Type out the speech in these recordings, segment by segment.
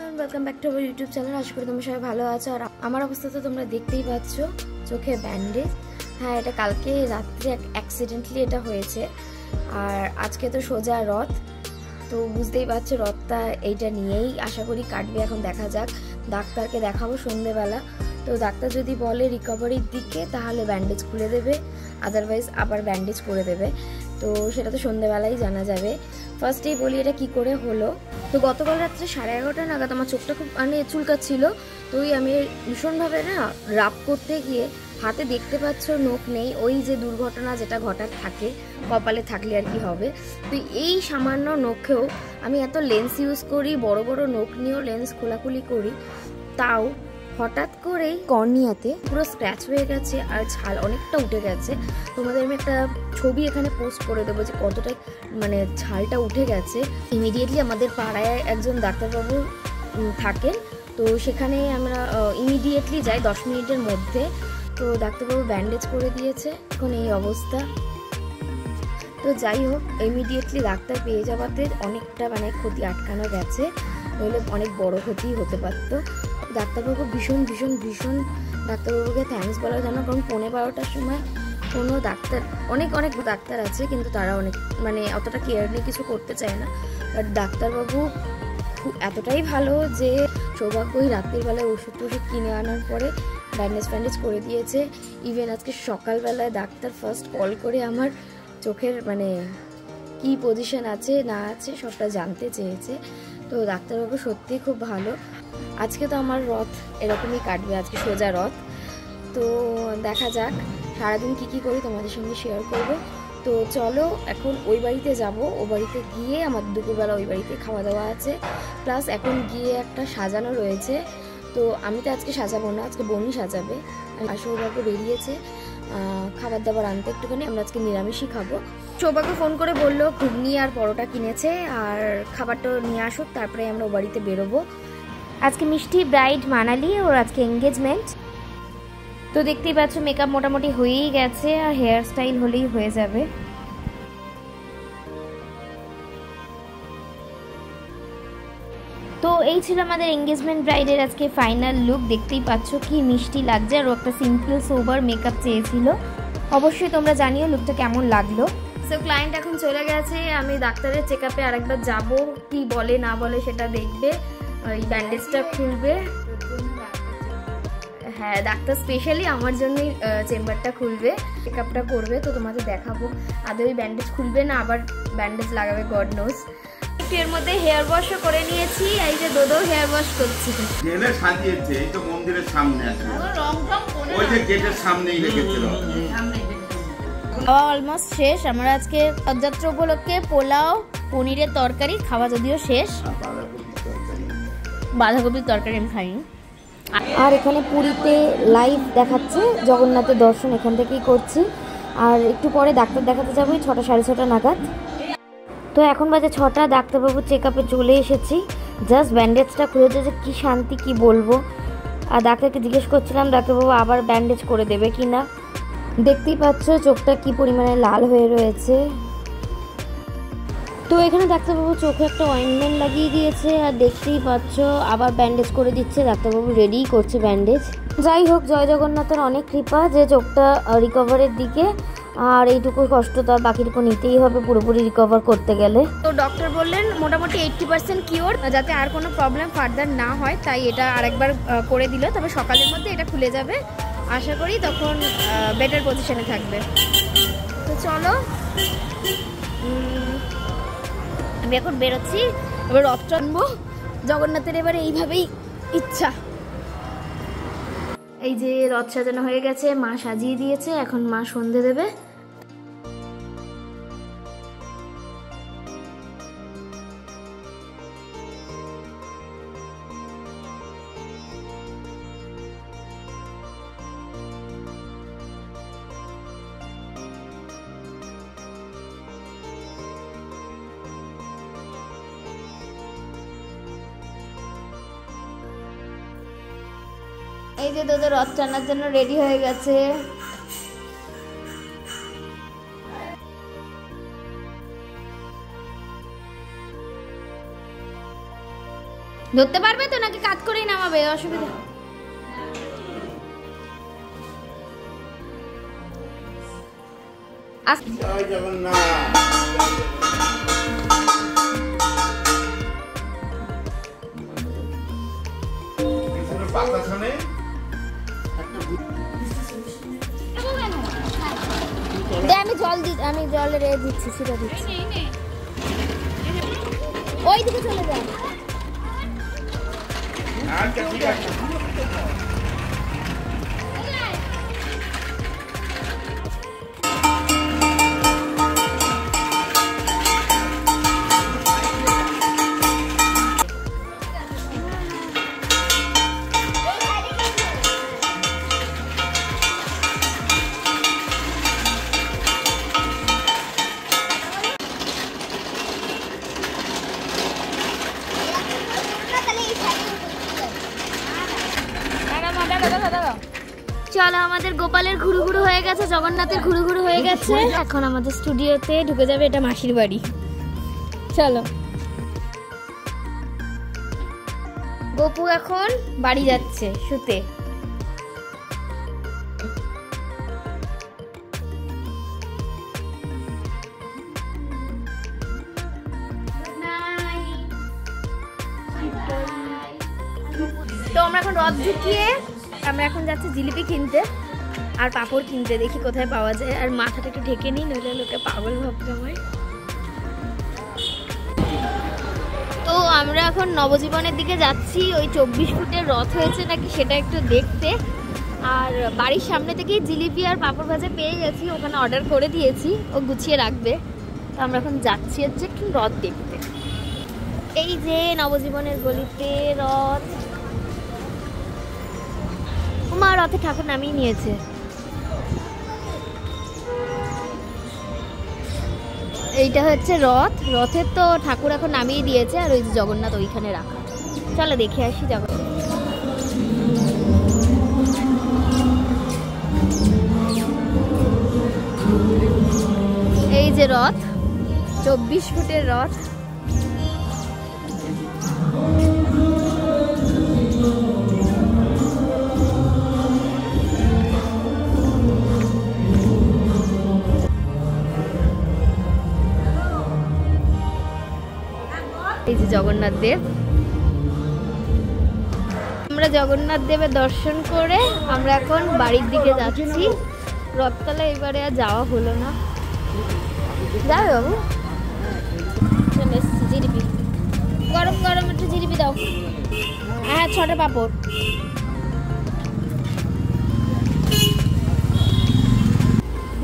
Everyone, welcome back to our YouTube channel. আশা করি তোমরা সবাই ভালো আছো। আর আমার অবস্থা তো তোমরা দেখতেই পাচ্ছ, চোখে ব্যান্ডেজ। হ্যাঁ, এটা কালকে রাত্রে অ্যাক্সিডেন্টলি এটা হয়েছে। আর আজকে তো সোজা রথ, তো বুঝতেই পারছো রথটা এইটা নিয়েই আশা করি কাটবে। এখন দেখা যাক, ডাক্তারকে দেখাবো সন্ধেবেলা। তো ডাক্তার যদি বলে রিকভারির দিকে তাহলে ব্যান্ডেজ খুলে দেবে, আদারওয়াইজ আবার ব্যান্ডেজ করে দেবে। তো সেটা তো সন্ধেবেলাই জানা যাবে। ফার্স্টেই বলি এটা কি করে হলো। তো গতকাল রাত্রে 11:30 নাগাদ আমার চোখটা খুব চুলকাচ্ছিল। তো আমি ভীষণভাবে রাব করতে গিয়ে হাতে দেখতে পাচ্ছ নখ নেই। ওই যে দুর্ঘটনা যেটা ঘটার থাকে, কপালে থাকলে আর কি হবে। তো এই সামান্য নখেও আমি এত লেন্স ইউজ করি, বড় বড় নখ নিয়েও লেন্স খোলাখুলি করি, তাও হঠাৎ করেই কর্নিয়াতে পুরো স্ক্র্যাচ হয়ে গেছে আর ছাল অনেকটা উঠে গেছে। তোমাদের আমি একটা ছবি এখানে পোস্ট করে দেবো যে কতটা ছালটা উঠে গেছে। ইমিডিয়েটলি আমাদের পাড়ায় একজন ডাক্তারবাবু থাকেন, তো সেখানে আমরা ইমিডিয়েটলি যাই 10 মিনিটের মধ্যে। তো ডাক্তারবাবু ব্যান্ডেজ করে দিয়েছে, এখন এই অবস্থা। তো যাই হোক, ইমিডিয়েটলি ডাক্তার পেয়ে যাওয়াতে অনেকটা ক্ষতি আটকানো গেছে, নইলে অনেক বড় ক্ষতি হতে পারতো। ডাক্তারবাবু ভীষণ ভীষণ ভীষণ ডাক্তারবাবুকে থ্যাঙ্কস বলা জানো, কারণ 11:15টার সময় কোনো ডাক্তার, অনেক ডাক্তার আছে কিন্তু তারা অনেক অতটা কেয়ার নিয়ে কিছু করতে চায় না। বাট ডাক্তারবাবু এতটাই ভালো যে সৌভাগ্যই রাত্রির বেলায় ওষুধ কিনে আনার পরে ব্যান্ডেজ করে দিয়েছে। ইভেন আজকে সকালবেলায় ডাক্তার ফার্স্ট কল করে আমার চোখের কি পজিশন আছে না আছে সবটা জানতে চেয়েছে। তো ডাক্তারবাবু সত্যিই খুব ভালো। আজকে তো আমার রথ এরকমই কাটবে, আজকে সোজা রথ। তো দেখা যাক সারাদিন কি করি, তোমাদের সঙ্গে শেয়ার করব। তো চলো এখন ওই বাড়িতে যাব। ও বাড়িতে গিয়ে আমার দুপুরবেলা ওই বাড়িতে খাওয়া দাওয়া আছে, প্লাস এখন গিয়ে একটা সাজানো রয়েছে। তো আমি তো আজকে সাজাবো না, আজকে বোনই সাজাবে। আর সৌভাগ্য বেরিয়েছে খাবার দাবার আনতে একটুখানি, আমরা আজকে নিরামিষই খাবো। সৌভাগ্য ফোন করে বললো ঘুগনি আর পরোটা কিনেছে, আর খাবারটা নিয়ে আসুক, তারপরে আমরা ও বাড়িতে বেরোবো। আজকে মিষ্টি ব্রাইড মানালি, ওর আজকে এঙ্গেজমেন্ট। তো দেখতেই পাচ্ছ মেকআপ মোটামুটি হয়েই গেছে, আর হেয়ার স্টাইল হলেই হয়ে যাবে। তো এই ছিল আমাদের এঙ্গেজমেন্ট ব্রাইডের আজকে ফাইনাল লুক। দেখতেই পাচ্ছ কি মিষ্টি লাগছে, আর ও একটা সিম্পল সোবার মেকআপ চেয়েছিল। অবশ্যই তোমরা জানিও লুকটা কেমন লাগলো। সো ক্লায়েন্ট এখন চলে গেছে, আমি ডাক্তারের চেক আপে আরেকবার যাবো, কি বলে না বলে সেটা দেখবে। ওই ব্যান্ডেজটা খুলবে। হ্যাঁ, ডাক্তার স্পেশালি আমার জন্যই চেম্বারটা খুলবে, চেক আপটা করবে। তো তোমাদের দেখাবো আদৌ ওই ব্যান্ডেজ খুলবে না আবার ব্যান্ডেজ লাগাবে, গড নোজ। একটু এর মধ্যে হেয়ার ওয়াশও করে নিয়েছি। এই যে দোদো হেয়ার ওয়াশ করছি। গেলে সাজিয়েছে, এই তো মন্দিরের সামনে আছে, ওই যে গেটের সামনেই রেখেছিল। খাওয়া অলমোস্ট শেষ। আমরা আজকে রথযাত্রা উপলক্ষে পোলাও, পনিরের তরকারি খাওয়া যদিও শেষ, বাঁধাকপির তরকারি আমি খাইনি। আর এখানে পুরীতে লাইভ দেখাচ্ছে জগন্নাথের দর্শন, এখান থেকেই করছি। আর একটু পরে ডাক্তার দেখাতে যাবো 6টা 6:30 নাগাদ। তো এখন বাজে 6টা, ডাক্তারবাবুর চেক আপে চলে এসেছি। জাস্ট ব্যান্ডেজটা খুলেছে, যে কী শান্তি কি বলবো। আর ডাক্তারকে জিজ্ঞেস করছিলাম ডাক্তারবাবু আবার ব্যান্ডেজ করে দেবে কি না। দেখতেই পাচ্ছ চোখটা কি পরিমাণে লাল হয়ে রয়েছে। তো এখানে ডাক্তারবাবু চোখে একটা অয়েন্টমেন্ট লাগিয়ে দিয়েছে, আর দেখতেই পাচ্ছ আবার ব্যান্ডেজ করে দিচ্ছে। ডাক্তারবাবু রেডিই করছে ব্যান্ডেজ। যাই হোক, জয় জগন্নাথের অনেক কৃপা যে চোখটা রিকভারের দিকে। আর এইটুকু কষ্ট তো আর বাকিটুকু নিতেই হবে পুরোপুরি রিকভার করতে গেলে। তো ডক্টর বললেন মোটামুটি 80% কিওর, যাতে আর কোনো প্রবলেম ফার্দার না হয়, তাই এটা আরেকবার করে দিল। তবে সকালের মধ্যে এটা খুলে যাবে আশা করি, তখন বেটার পজিশনে থাকবে। তো চলো আমি এখন বেরোচ্ছি, এবার রথ টানবো জগন্নাথের। এবারে এইভাবেই ইচ্ছা। এই যে রথ সাজানো হয়ে গেছে, মা সাজিয়ে দিয়েছে, এখন মা সন্ধে দেবে। এই যে তোদের রথ টানার জন্য রেডি হয়ে গেছে। ধরতে পারবে তো নাকি কাট করেই নামাবে? অসুবিধা জয় জগন্নাথ। আমি জলের দিচ্ছি, সেটা দিচ্ছি। ওই দিকে চলে যান। আচ্ছা ঠিক আছে। চলো, আমাদের গোপালের ঘুরু ঘুরু হয়ে গেছে, জগন্নাথের ঘুরু ঘুরু হয়ে গেছে। এখন আমাদের স্টুডিওতে ঢুকে যাবে, এটা মাসির বাড়ি। চলো, গোপু এখন বাড়ি যাচ্ছে শুতে। তো আমরা এখন রথ ঢুকিয়ে আমরা এখন যাচ্ছি জিলিপি কিনতে আর পাঁপড় কিনতে। দেখি কোথায় পাওয়া যায়। আর মাথাটা একটু ঢেকে নিই, নইলে লোকে পাগল ভাবতে আমায়। তো আমরা এখন নবজীবনের দিকে যাচ্ছি। ওই 24 ফুটের রথ হয়েছে নাকি সেটা একটু দেখতে। আর বাড়ির সামনে থেকেই জিলিপি আর পাঁপড় ভাজা পেয়ে গেছি, ওখানে অর্ডার করে দিয়েছি, ও গুছিয়ে রাখবে। তো আমরা এখন যাচ্ছি হচ্ছে একটু রথ দেখতে। এই যে নবজীবনের গলিতে রথ। মা রথে ঠাকুর নামিয়ে নিয়েছে। এইটা হচ্ছে রথ। রথের তো ঠাকুর এখন নামিয়ে দিয়েছে, আর ওই যে জগন্নাথ ওইখানে রাখা। চলো দেখে আসি জগন্নাথ। এই যে রথ, 24 ফুটের রথ। এই যে জগন্নাথ দেব। আমরা জগন্নাথ দেবের দর্শন করে আমরা এখন বাড়ির দিকে যাচ্ছি। রথতলা এবারে আর যাওয়া হলো না। যাবে বাবু? চলে এসছি। জিলিপি গরম গরম একটু জিলিপি দাও। হ্যাঁ, 6টা পাঁপড়।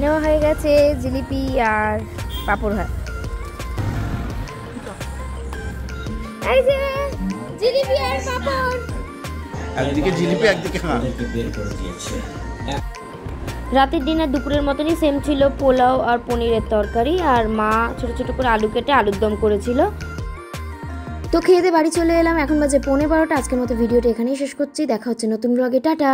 নেওয়া হয়ে গেছে জিলিপি আর পাঁপড়। হয় এই যে জিলিপি আর পাঁপড়। একদিকে জিলিপি, একদিকে বের করে দিয়েছে। রাতের ডিনার দুপুরের মতনই সেম ছিল, পোলাও আর পনিরের তরকারি। আর মা ছোট ছোট করে আলু কেটে আলুর দম করেছিল। তো খেয়ে দিয়ে বাড়ি চলে এলাম। এখন বাজে 11:15। আজকের মতো ভিডিওটা এখানেই শেষ করছি। দেখা হচ্ছে নতুন ব্লগে। টাটা।